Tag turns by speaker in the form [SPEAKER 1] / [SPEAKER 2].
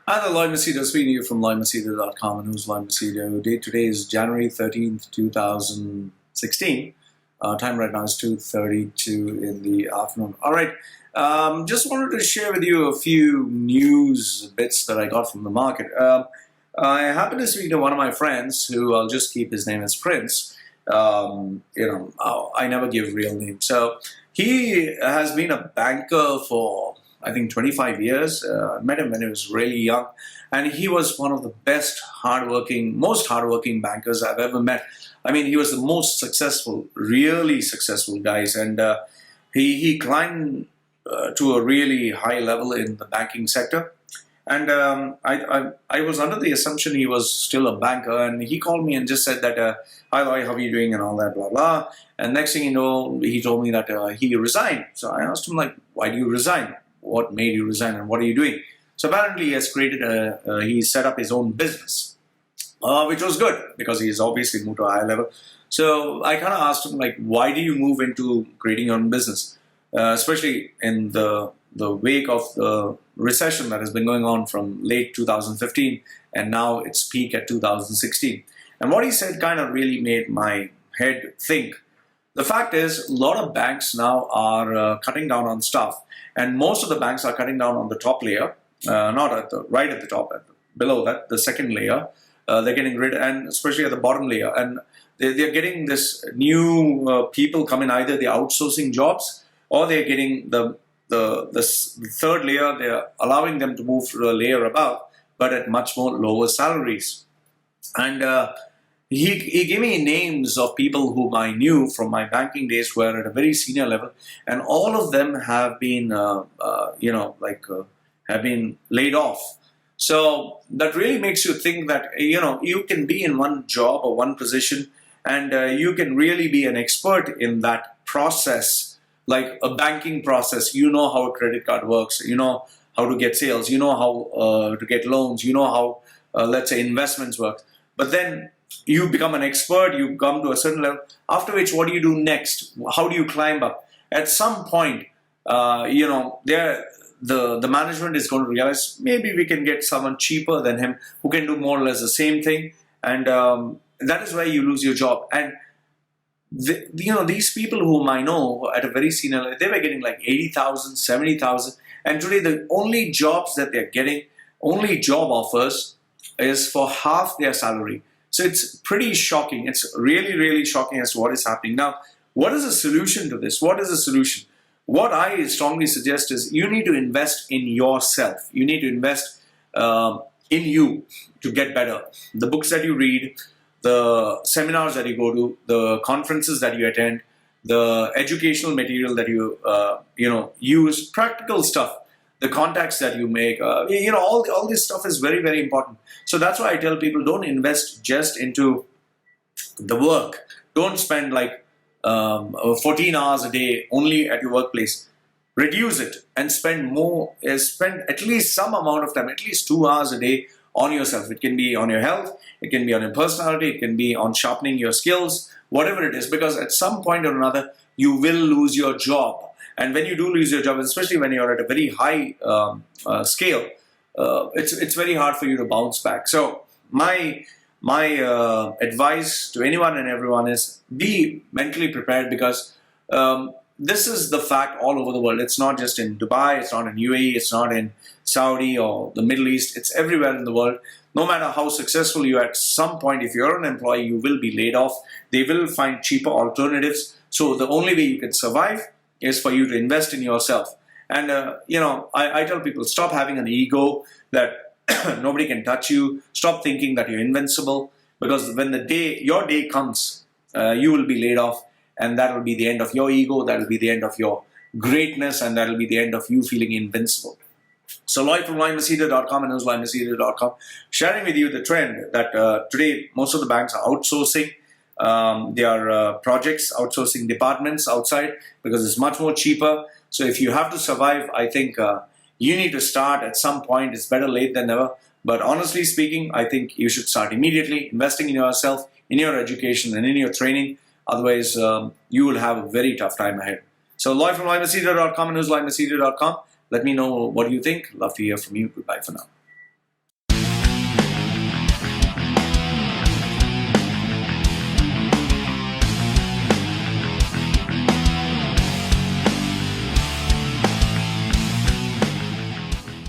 [SPEAKER 1] Hi there, Loy Machedo speaking to you from loymachedo.com and who's Loy Machedo. Date today is January 13th, 2016. Time right now is 2:32 in the afternoon. All right, just wanted to share with you a few news bits that I got from the market. I happened to speak to one of my friends who I'll just keep his name as Prince. I never give real names. So he has been a banker for I think 25 years. I met him when he was really young, and he was one of the most hardworking bankers I've ever met. I mean, he was the most successful, really successful guys, and he climbed to a really high level in the banking sector. And I was under the assumption he was still a banker, and he called me and just said that, "Hi Loy, how are you doing?" and all that, blah blah. And next thing you know, he told me that he resigned. So I asked him, like, "Why do you resign? What made you resign, and what are you doing?" So apparently he has he set up his own business, which was good because he's obviously moved to a higher level. So I kind of asked him, like, why do you move into creating your own business, especially in the wake of the recession that has been going on from late 2015 and now its peak at 2016. And what he said kind of really made my head think. The fact is, a lot of banks now are cutting down on staff, and most of the banks are cutting down on the top layer, not at the right at the top, below that, the second layer. They're getting rid, and especially at the bottom layer, and they're getting this new people come in. Either they're outsourcing jobs, or they're getting the third layer. They're allowing them to move to a layer above, but at much more lower salaries. And he gave me names of people whom I knew from my banking days who are at a very senior level, and all of them have been, have been laid off. So that really makes you think that, you can be in one job or one position, and you can really be an expert in that process, like a banking process. You know how a credit card works. You know how to get sales. You know how to get loans. You know how, let's say, investments work. But then you become an expert, you come to a certain level, after which what do you do next? How do you climb up? At some point, the management is going to realize maybe we can get someone cheaper than him who can do more or less the same thing, and that is where you lose your job. And these people whom I know at a very senior level, they were getting like 80,000, 70,000, and today the only jobs that they're getting, only job offers, is for half their salary. So it's pretty shocking. It's really, really shocking as to what is happening. Now, what is the solution to this? What is the solution? What I strongly suggest is you need to invest in yourself. You need to invest in you to get better. The books that you read, the seminars that you go to, the conferences that you attend, the educational material that you use, practical stuff, the contacts that you make, all this stuff is very, very important. So that's why I tell people, don't invest just into the work. Don't spend like 14 hours a day only at your workplace. Reduce it and spend more. Spend at least some amount of time, at least 2 hours a day on yourself. It can be on your health, it can be on your personality, it can be on sharpening your skills, whatever it is, because at some point or another, you will lose your job. And when you do lose your job, especially when you're at a very high scale, it's very hard for you to bounce back. So my advice to anyone and everyone is be mentally prepared, because this is the fact all over the world. It's not just in Dubai, it's not in UAE, it's not in Saudi or the Middle East. It's everywhere in the world. No matter how successful you are, at some point, if you're an employee, you will be laid off. They will find cheaper alternatives. So the only way you can survive is for you to invest in yourself. And, I tell people, stop having an ego that nobody can touch you. Stop thinking that you're invincible, because when your day comes, you will be laid off, and that will be the end of your ego, that will be the end of your greatness, and that will be the end of you feeling invincible. So Loy from loymachedo.com and loymachedo.com, sharing with you the trend that today most of the banks are outsourcing their projects, outsourcing departments outside, because it's much more cheaper. So if you have to survive, I think you need to start at some point. It's better late than never. But honestly speaking, I think you should start immediately, investing in yourself, in your education, and in your training. Otherwise, you will have a very tough time ahead. So Loy from loymachedo.com and loymachedo.com. Let me know what you think. Love to hear from you. Goodbye for now.